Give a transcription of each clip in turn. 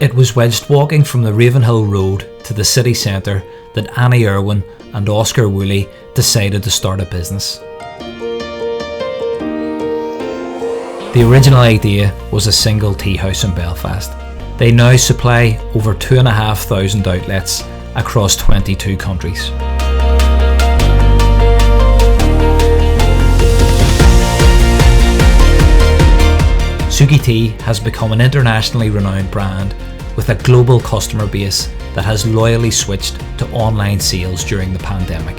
It was whilst walking from the Ravenhill Road to the city centre that Annie Irwin and Oscar Wooley decided to start a business. The original idea was a single tea house in Belfast. They now supply over 2,500 outlets across 22 countries. Suki Tea has become an internationally renowned brand with a global customer base that has loyally switched to online sales during the pandemic.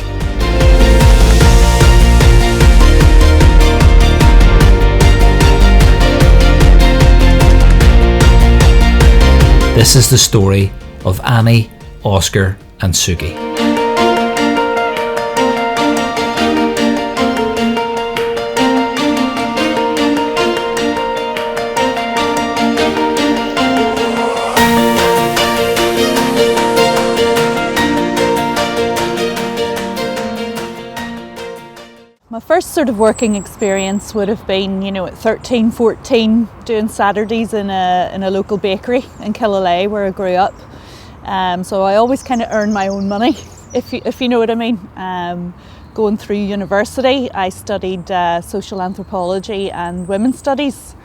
This is the story of Annie, Oscar and Suki. My first sort of working experience would have been, at 13, 14, doing Saturdays in a local bakery in Killalay where I grew up. So I always kind of earned my own money, if you know what I mean. Going through university, I studied social anthropology and women's studies.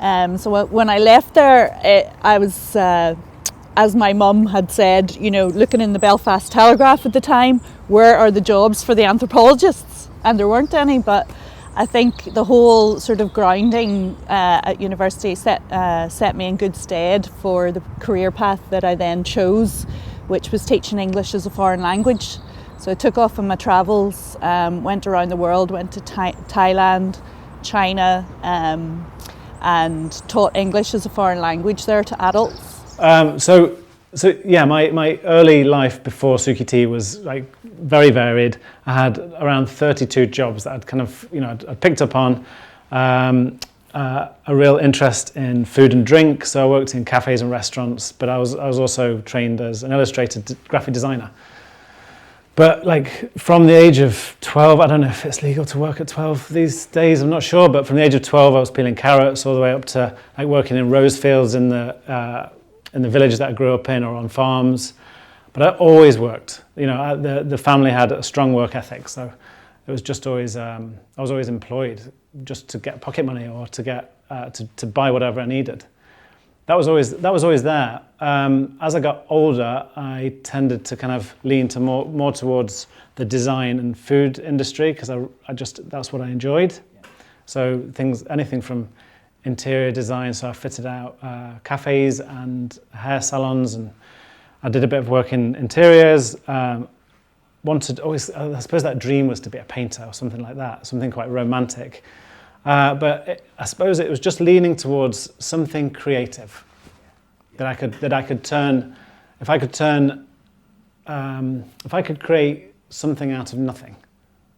So when I left there, I was, as my mum had said, looking in the Belfast Telegraph at the time, where are the jobs for the anthropologists? And there weren't any, but I think the whole sort of grounding at university set me in good stead for the career path that I then chose, which was teaching English as a foreign language. So I took off on my travels, went around the world, went to Thailand, China, and taught English as a foreign language there to adults. So yeah, my early life before Suki Tea was like very varied. I had around 32 jobs that I'd kind of, I'd picked up on. A real interest in food and drink, so I worked in cafes and restaurants, but I was also trained as an illustrator, graphic designer. But like from the age of 12, I don't know if it's legal to work at 12 these days, I'm not sure, but from the age of 12 I was peeling carrots all the way up to like working in rose fields in the village that I grew up in or on farms. But I always worked. The family had a strong work ethic, so it was just always, I was always employed just to get pocket money or to get to buy whatever I needed. That was always there. As I got older, I tended to kind of lean to more towards the design and food industry because that's what I enjoyed. Yeah. So anything from interior design, so I fitted out cafes and hair salons, and I did a bit of work in interiors. I suppose that dream was to be a painter or something like that, something quite romantic. I suppose it was just leaning towards something creative that I could turn. If I could create something out of nothing,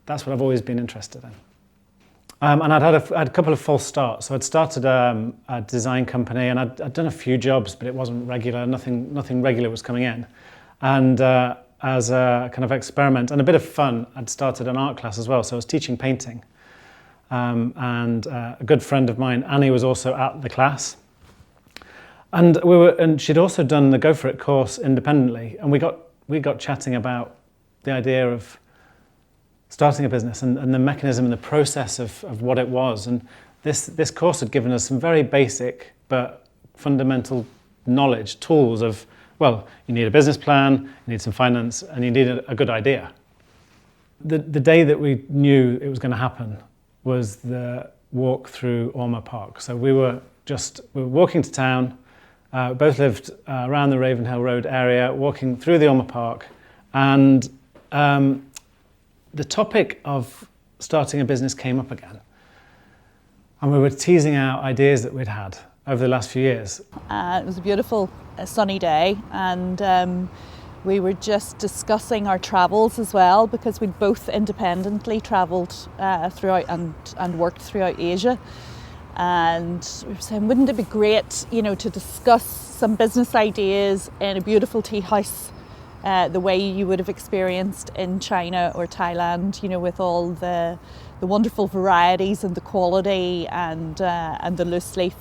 that's what I've always been interested in. And I'd had a couple of false starts. So I'd started a design company, and I'd done a few jobs, but it wasn't regular. Nothing regular was coming in. And as a kind of experiment and a bit of fun, I'd started an art class as well. So I was teaching painting. And a good friend of mine, Annie, was also at the class. And she'd also done the Go For It course independently. And we got chatting about the idea of starting a business and the mechanism and the process of what it was. And this course had given us some very basic but fundamental knowledge, tools of, well, you need a business plan, you need some finance, and you need a good idea. The day that we knew it was going to happen was the walk through Ormer Park. So we were walking to town, both lived around the Ravenhill Road area, walking through the Ormer Park, and the topic of starting a business came up again. And we were teasing out ideas that we'd had over the last few years. It was a beautiful sunny day, and we were just discussing our travels as well, because we'd both independently travelled throughout and worked throughout Asia. And we were saying, wouldn't it be great, to discuss some business ideas in a beautiful tea house, the way you would have experienced in China or Thailand, with all the wonderful varieties and the quality and the loose leaf.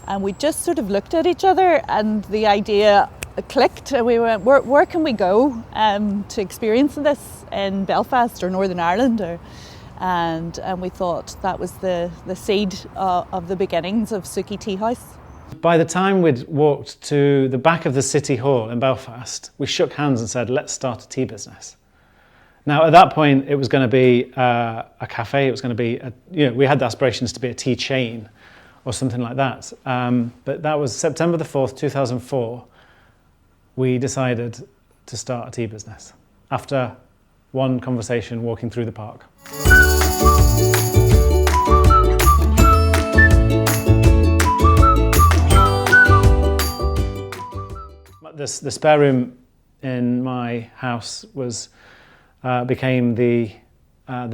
And we just sort of looked at each other and the idea clicked, and we went, where can we go to experience this in Belfast or Northern Ireland? And we thought that was the seed of the beginnings of Suki Tea House. By the time we'd walked to the back of the City Hall in Belfast, we shook hands and said, let's start a tea business. Now, at that point, it was going to be a cafe. It was going to be, we had the aspirations to be a tea chain or something like that. But that was September the 4th, 2004. We decided to start a tea business after one conversation walking through the park. The spare room in my house became the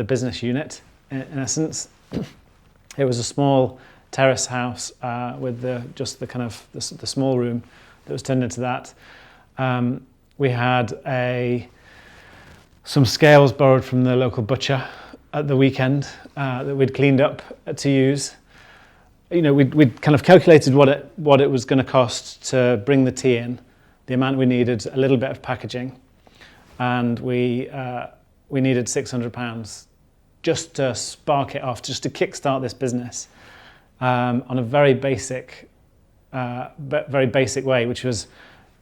business unit in essence. It was a small terrace house with the small room that was turned into that. We had some scales borrowed from the local butcher at the weekend that we'd cleaned up to use. We'd kind of calculated what it was going to cost to bring the tea in, the amount we needed, a little bit of packaging, and we needed £600 just to spark it off, just to kickstart this business on a very basic way, which was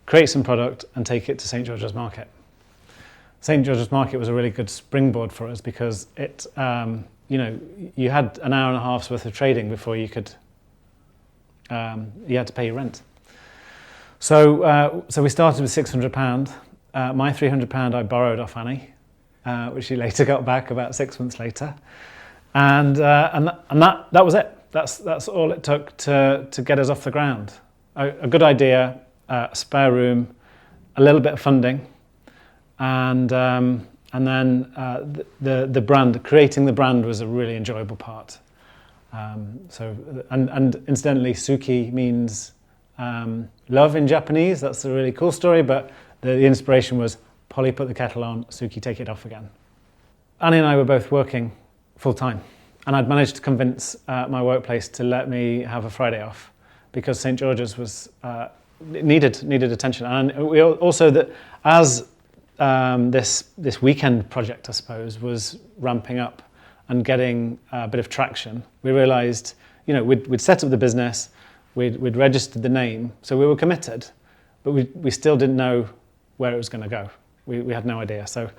create some product and take it to St George's Market. St George's Market was a really good springboard for us because it, you had an hour and a half's worth of trading before you had to pay your rent. So we started with £600. My £300 I borrowed off Annie, which she later got back about 6 months later, and that was it. That's all it took to get us off the ground. A good idea, a spare room, a little bit of funding, and then the brand. Creating the brand was a really enjoyable part. And incidentally, Suki means love in Japanese. That's a really cool story, but the inspiration was Polly put the kettle on, Suki take it off again. Annie and I were both working full time, and I'd managed to convince my workplace to let me have a Friday off because St George's was needed attention. And we also, that as this weekend project, I suppose, was ramping up and getting a bit of traction, we realised, we'd set up the business, we'd registered the name, so we were committed, but we still didn't know where it was going to go. We had no idea. So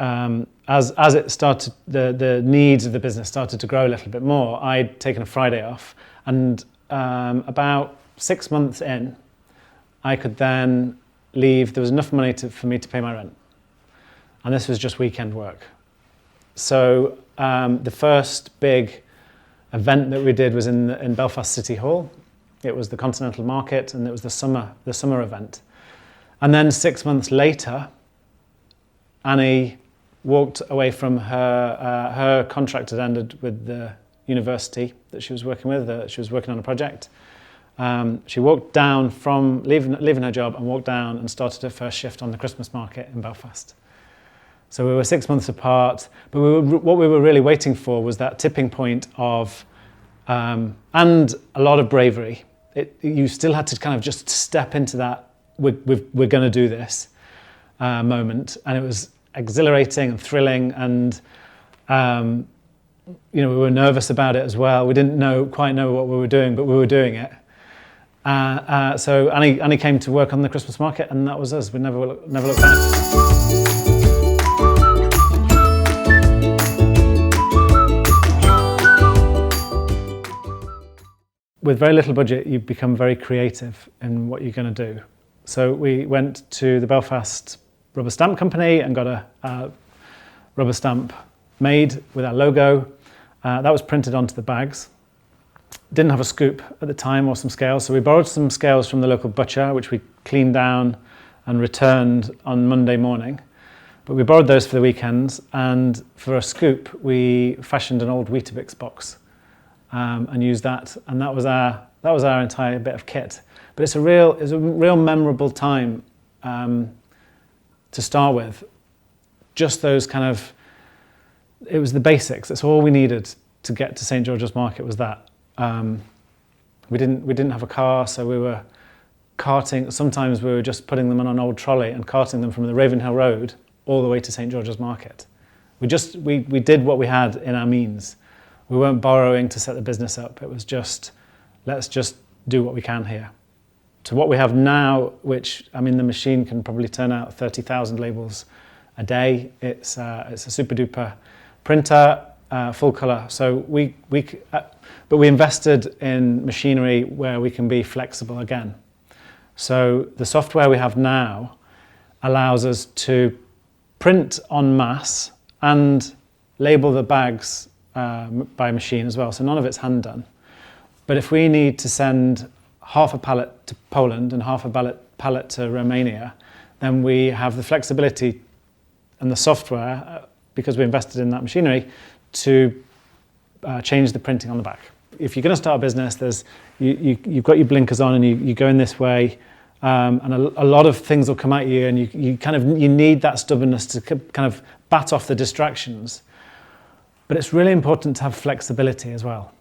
as it started, the needs of the business started to grow a little bit more, I'd taken a Friday off, and about 6 months in, I could then leave. There was enough money for me to pay my rent, and this was just weekend work. So the first big event that we did was in Belfast City Hall. It was the Continental Market, and it was the summer event. And then 6 months later, Annie walked away from her contract had ended with the university that she was working with. She was working on a project. She walked down from leaving her job and walked down and started her first shift on the Christmas market in Belfast. So we were 6 months apart, but what we were really waiting for was that tipping point of, and a lot of bravery. You still had to kind of just step into that, we're going to do this moment, and it was exhilarating and thrilling, and we were nervous about it as well. We didn't quite know what we were doing, but we were doing it. So Annie came to work on the Christmas market, and that was us. We never looked back. With very little budget, you become very creative in what you're going to do. So we went to the Belfast rubber stamp company and got a rubber stamp made with our logo. That was printed onto the bags. Didn't have a scoop at the time or some scales, so we borrowed some scales from the local butcher, which we cleaned down and returned on Monday morning. But we borrowed those for the weekends, and for a scoop, we fashioned an old Weetabix box and used that, and that was our entire bit of kit. But it's a real memorable time to start with. Just those kind of, it was the basics. That's all we needed to get to St George's Market was that. We didn't have a car, so we were carting. Sometimes we were just putting them on an old trolley and carting them from the Ravenhill Road all the way to St George's Market. We did what we had in our means. We weren't borrowing to set the business up. It was just, let's just do what we can here. To what we have now, which, I mean, the machine can probably turn out 30,000 labels a day. It's a super duper printer, full colour. So but we invested in machinery where we can be flexible again. So the software we have now allows us to print en masse and label the bags by machine as well. So none of it's hand done. But if we need to send half a pallet to Poland and half a pallet to Romania, then we have the flexibility and the software, because we invested in that machinery, to change the printing on the back. If you're going to start a business, you've got your blinkers on and you go in this way, and a lot of things will come at you, and you need that stubbornness to kind of bat off the distractions. But it's really important to have flexibility as well.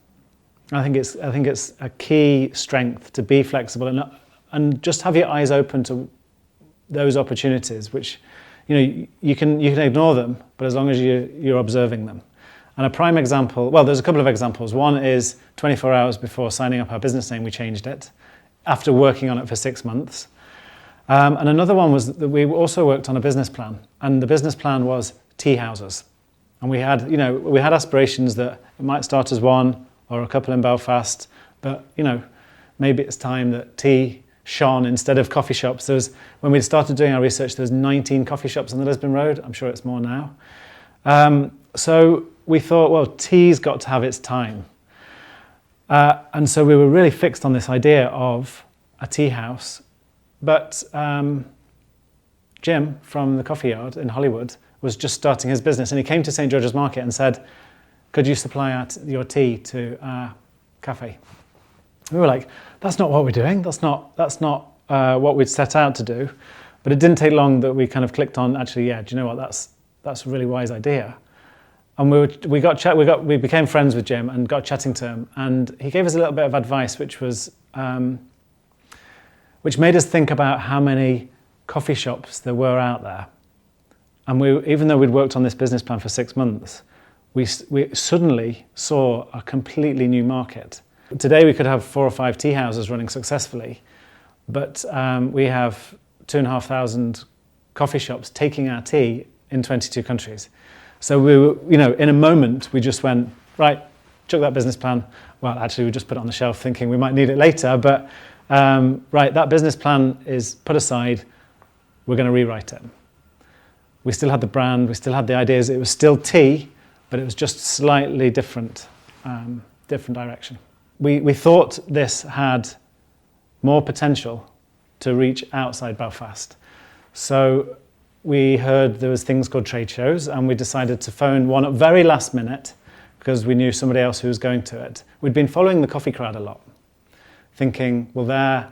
I think it's a key strength to be flexible and just have your eyes open to those opportunities, which you can ignore them, but as long as you're observing them. And a prime example, well, there's a couple of examples. One is 24 hours before signing up our business name, we changed it after working on it for 6 months. And another one was that we also worked on a business plan, and the business plan was tea houses. And we had aspirations that it might start as one or a couple in Belfast, but maybe it's time that tea shone instead of coffee shops. When we started doing our research, there was 19 coffee shops on the Lisbon Road. I'm sure it's more now. So we thought, well, tea's got to have its time. And so we were really fixed on this idea of a tea house. But Jim from the Coffee Yard in Hollywood was just starting his business, and he came to St George's Market and said, could you supply your tea to our cafe? We were like, that's not what we're doing. That's not what we'd set out to do. But it didn't take long that we kind of clicked on, actually, yeah, do you know what? That's a really wise idea. And we became friends with Jim and got chatting to him, and he gave us a little bit of advice, which made us think about how many coffee shops there were out there. And even though we'd worked on this business plan for 6 months, we suddenly saw a completely new market. Today we could have 4 or 5 tea houses running successfully, but we have 2,500 coffee shops taking our tea in 22 countries. So we were, in a moment, we just went, right, chuck that business plan. Well, actually, we just put it on the shelf thinking we might need it later, but right, that business plan is put aside. We're going to rewrite it. We still had the brand, we still had the ideas. It was still tea, but it was just slightly different direction. We thought this had more potential to reach outside Belfast. So we heard there was things called trade shows, and we decided to phone one up very last minute because we knew somebody else who was going to it. We'd been following the coffee crowd a lot, thinking, well, they're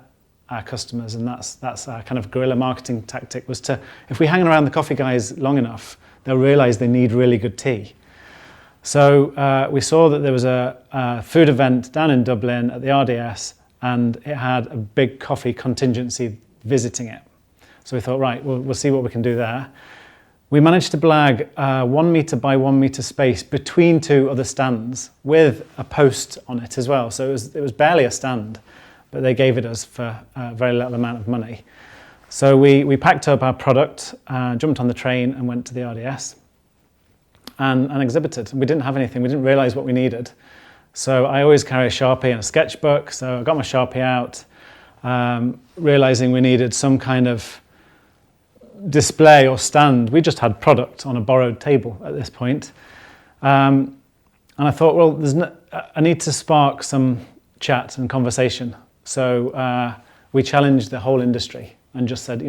our customers, and that's our kind of guerrilla marketing tactic, was to, if we hang around the coffee guys long enough, they'll realise they need really good tea. So we saw that there was a food event down in Dublin at the RDS, and it had a big coffee contingency visiting it. So we thought, right, we'll see what we can do there. We managed to blag 1 metre by 1 metre space between 2 other stands with a post on it as well. So it was barely a stand, but they gave it us for a very little amount of money. So we packed up our product, jumped on the train and went to the RDS and exhibited. We didn't have anything, we didn't realise what we needed. So I always carry a Sharpie and a sketchbook, so I got my Sharpie out, realising we needed some kind of display or stand. We just had product on a borrowed table at this point. And I thought, well, I need to spark some chat and conversation. So we challenged the whole industry and just said,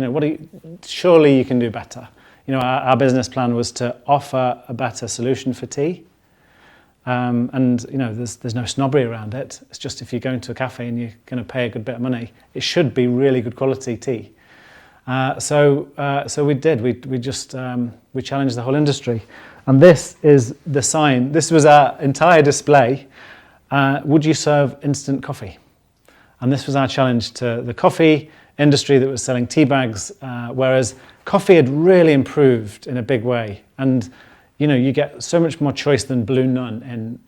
surely you can do better. Our business plan was to offer a better solution for tea. And there's no snobbery around it. It's just if you go into a cafe and you're going to pay a good bit of money, it should be really good quality tea. So we did. We challenged the whole industry, and this is the sign. This was our entire display. Would you serve instant coffee? And this was our challenge to the coffee industry that was selling tea bags, whereas coffee had really improved in a big way. And you get so much more choice than Blue Nun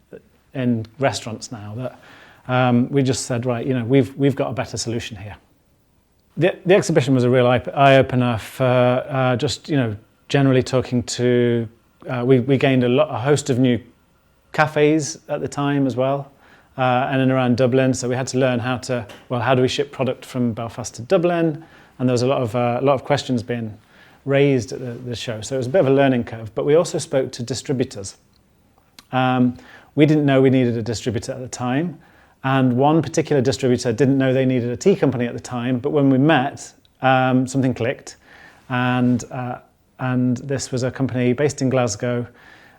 in restaurants now that we just said, right, we've got a better solution here. The exhibition was a real eye-opener for just generally talking to. We gained a host of new cafes at the time as well, and in around Dublin. So we had to learn how do we ship product from Belfast to Dublin? And there was a lot of questions being raised at the show. So it was a bit of a learning curve. But we also spoke to distributors. We didn't know we needed a distributor at the time. And one particular distributor didn't know they needed a tea company at the time. But when we met, something clicked. And this was a company based in Glasgow,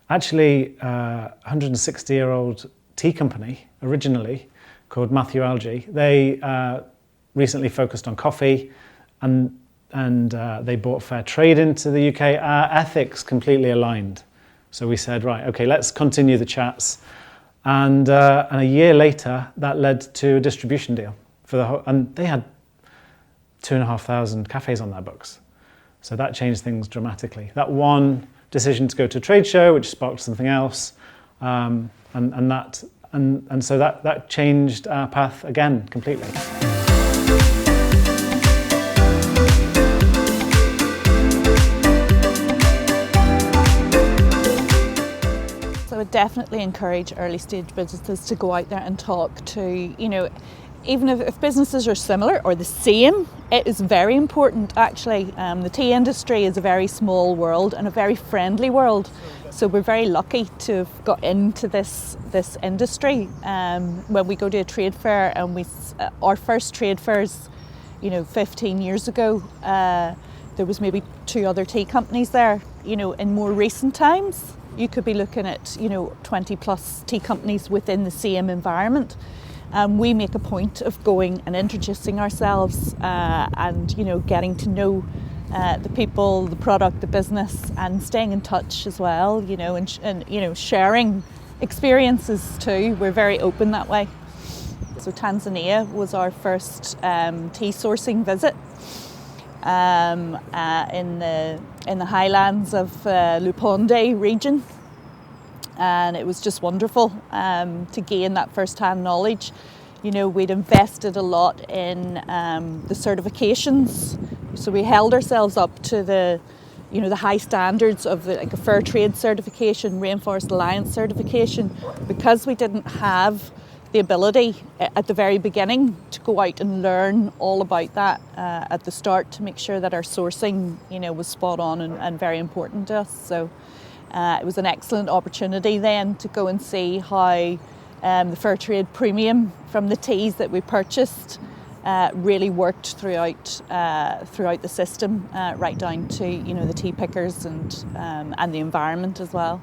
actually a 160-year-old tea company originally called Matthew Algie. They recently focused on coffee and they brought fair trade into the UK. Our ethics completely aligned. So we said, right, okay, let's continue the chats. And a year later, that led to a distribution deal for the whole, and they had 2,500 cafes on their books. So that changed things dramatically. That one decision to go to a trade show, which sparked something else, and so that changed our path again completely. So I would definitely encourage early stage businesses to go out there and talk to, even if businesses are similar or the same, it is very important actually. The tea industry is a very small world and a very friendly world. So we're very lucky to have got into this industry. When we go to a trade fair, and our first trade fairs, 15 years ago, there was maybe 2 other tea companies there. In more recent times, you could be looking at 20 plus tea companies within the same environment. We make a point of going and introducing ourselves and getting to know the people, the product, the business, and staying in touch as well, and sharing experiences too. We're very open that way. So Tanzania was our first tea sourcing visit in the highlands of Luponde region. And it was just wonderful to gain that first-hand knowledge. We'd invested a lot in the certifications, so we held ourselves up to the high standards of a fair trade certification, Rainforest Alliance certification, because we didn't have the ability at the very beginning to go out and learn all about that at the start, to make sure that our sourcing, was spot on and very important to us. So. It was an excellent opportunity then to go and see how the fair trade premium from the teas that we purchased really worked throughout the system, right down to the tea pickers and the environment as well.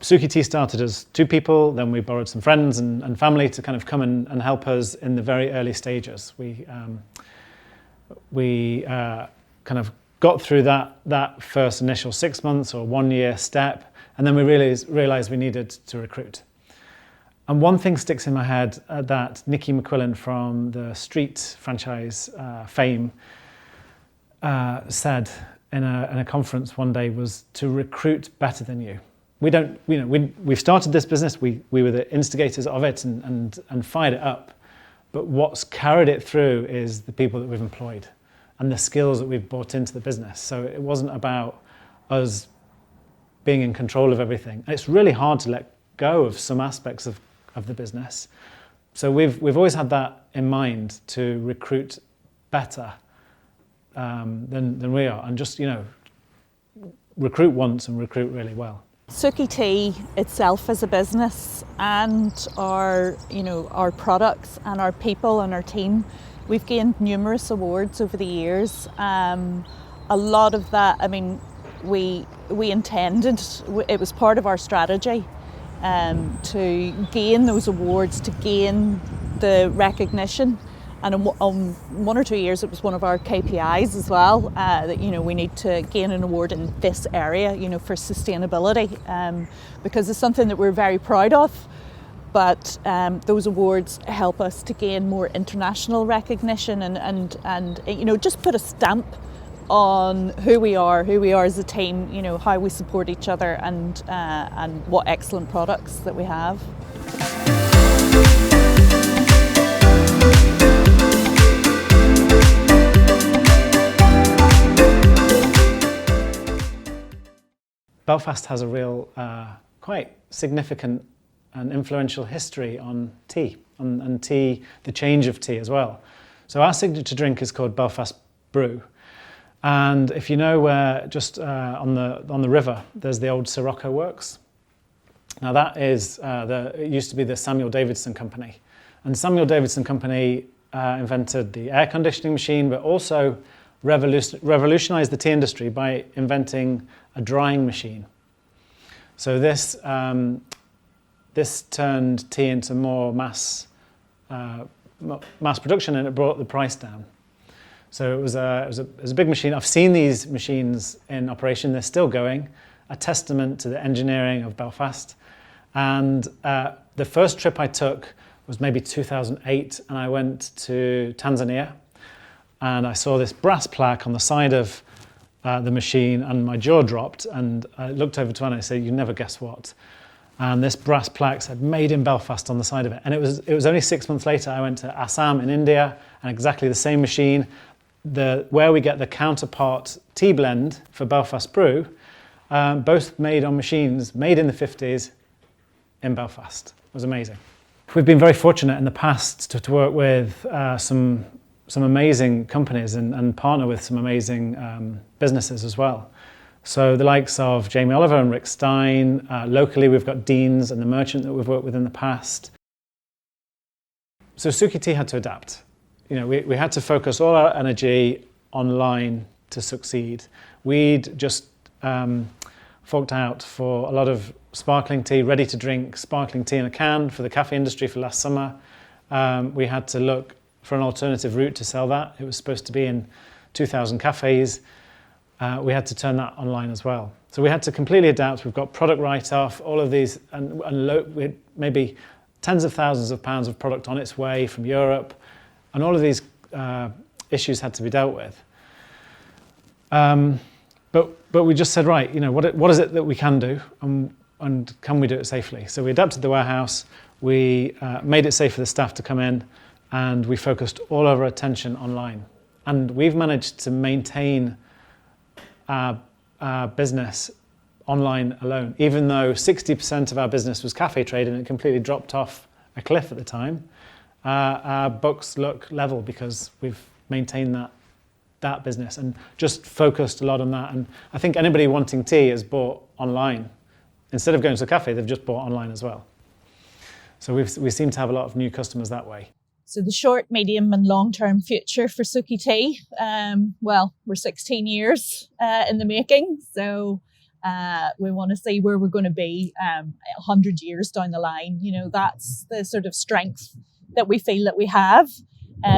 Suki Tea started as 2 people, then we borrowed some friends and family to kind of come and help us in the very early stages. We kind of got through that first initial 6 months or 1 year step, and then we realized we needed to recruit. And one thing sticks in my head that Nicky McQuillan from the Street franchise fame said in a conference one day was to recruit better than you. We've started this business, we were the instigators of it and fired it up, but what's carried it through is the people that we've employed and the skills that we've brought into the business. So it wasn't about us being in control of everything. And it's really hard to let go of some aspects of the business. So we've always had that in mind, to recruit better than we are, and just recruit once and recruit really well. Suki Tea itself as a business, and our products and our people and our team, we've gained numerous awards over the years. A lot of that, we intended, it was part of our strategy to gain those awards, to gain the recognition. And on 1 or 2 years, it was one of our KPIs as well, that we need to gain an award in this area, for sustainability, because it's something that we're very proud of. but those awards help us to gain more international recognition and you know, just put a stamp on who we are as a team, you know, how we support each other, and what excellent products that we have. Belfast has a real, quite significant and influential history on tea, and tea, the change of tea as well. So our signature drink is called Belfast Brew. And if you know where, just on the river, there's the old Sirocco Works. Now that is, it used to be the Samuel Davidson Company. And Samuel Davidson Company invented the air conditioning machine, but also revolutionized the tea industry by inventing a drying machine. So this turned tea into more mass production, and it brought the price down. So it was a big machine. I've seen these machines in operation. They're still going, a testament to the engineering of Belfast. And the first trip I took was maybe 2008, and I went to Tanzania, and I saw this brass plaque on the side of the machine, and my jaw dropped, and I looked over to Anna and I said, "You never guess what." And this brass plaque said "Made in Belfast" on the side of it. And it was only 6 months later I went to Assam in India, and exactly the same machine, where we get the counterpart tea blend for Belfast Brew, both made on machines made in the 50s in Belfast. It was amazing. We've been very fortunate in the past to work with some amazing companies and partner with some amazing businesses as well. So the likes of Jamie Oliver and Rick Stein. Locally, we've got Dean's and The Merchant that we've worked with in the past. So Suki Tea had to adapt. You know, we had to focus all our energy online to succeed. We'd just forked out for a lot of sparkling tea, ready to drink sparkling tea in a can for the cafe industry for last summer. We had to look for an alternative route to sell that. It was supposed to be in 2,000 cafes. We had to turn that online as well. So we had to completely adapt. We've got product write-off, all of these, and we had maybe tens of thousands of pounds of product on its way from Europe, and all of these issues had to be dealt with. But we just said, right, you know, what is it that we can do, and can we do it safely? So we adapted the warehouse, we made it safe for the staff to come in, and we focused all of our attention online. And we've managed to maintain our business online alone, even though 60% of our business was cafe trade and it completely dropped off a cliff at the time. Our books look level because we've maintained that business and just focused a lot on that. And I think anybody wanting tea has bought online. Instead of going to a cafe, they've just bought online as well. So we seem to have a lot of new customers that way. So the short, medium and long-term future for Suki Tea, well, we're 16 years in the making. So we want to see where we're going to be 100 years down the line. You know, that's the sort of strength that we feel that we have.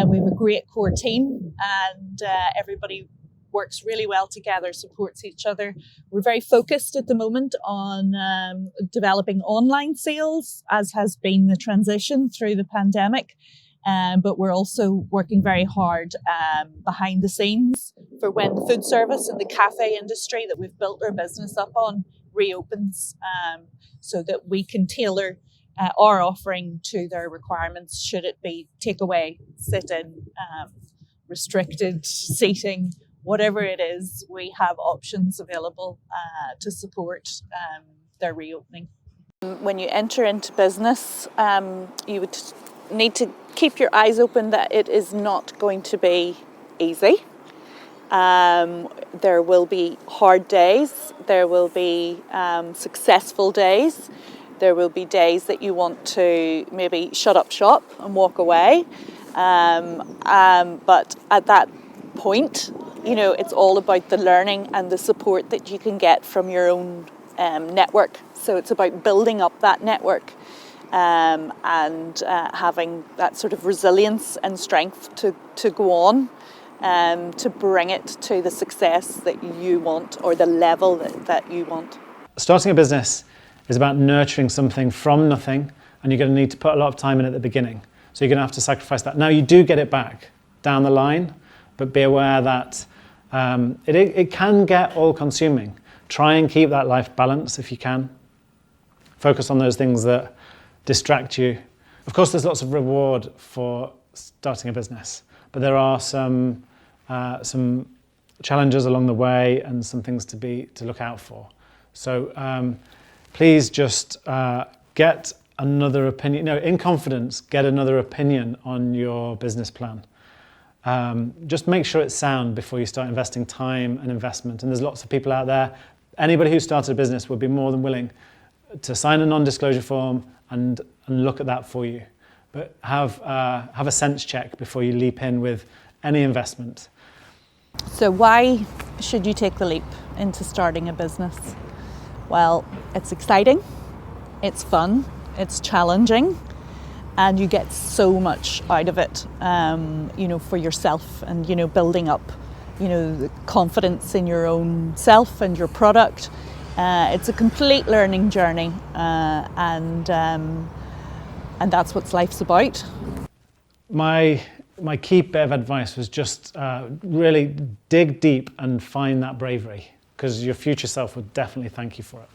We have a great core team, and everybody works really well together, supports each other. We're very focused at the moment on developing online sales, as has been the transition through the pandemic. But we're also working very hard behind the scenes for when the food service and the cafe industry that we've built our business up on reopens, so that we can tailor our offering to their requirements, should it be takeaway, sit-in, restricted seating, whatever it is. We have options available to support their reopening. When you enter into business, you would need to keep your eyes open that it is not going to be easy. There will be hard days, there will be successful days, there will be days that you want to maybe shut up shop and walk away. But at that point, you know, it's all about the learning and the support that you can get from your own network. So it's about building up that network. And having that sort of resilience and strength to go on, to bring it to the success that you want, or the level that you want. Starting a business is about nurturing something from nothing and you're going to need to put a lot of time in at the beginning. So you're going to have to sacrifice that. Now you do get it back down the line, but be aware that it can get all-consuming. Try and keep that life balance if you can. Focus on those things that distract you. Of course, there's lots of reward for starting a business, but there are some challenges along the way and some things to look out for. So please just get another opinion. No, in confidence, get another opinion on your business plan. Just make sure it's sound before you start investing time and investment. And there's lots of people out there. Anybody who started a business would be more than willing to sign a non-disclosure form and look at that for you. But have a sense check before you leap in with any investment. So why should you take the leap into starting a business? Well, it's exciting, it's fun, it's challenging, and you get so much out of it, for yourself and, building up, the confidence in your own self and your product. It's a complete learning journey, and that's what life's about. My key bit of advice was just really dig deep and find that bravery, because your future self would definitely thank you for it.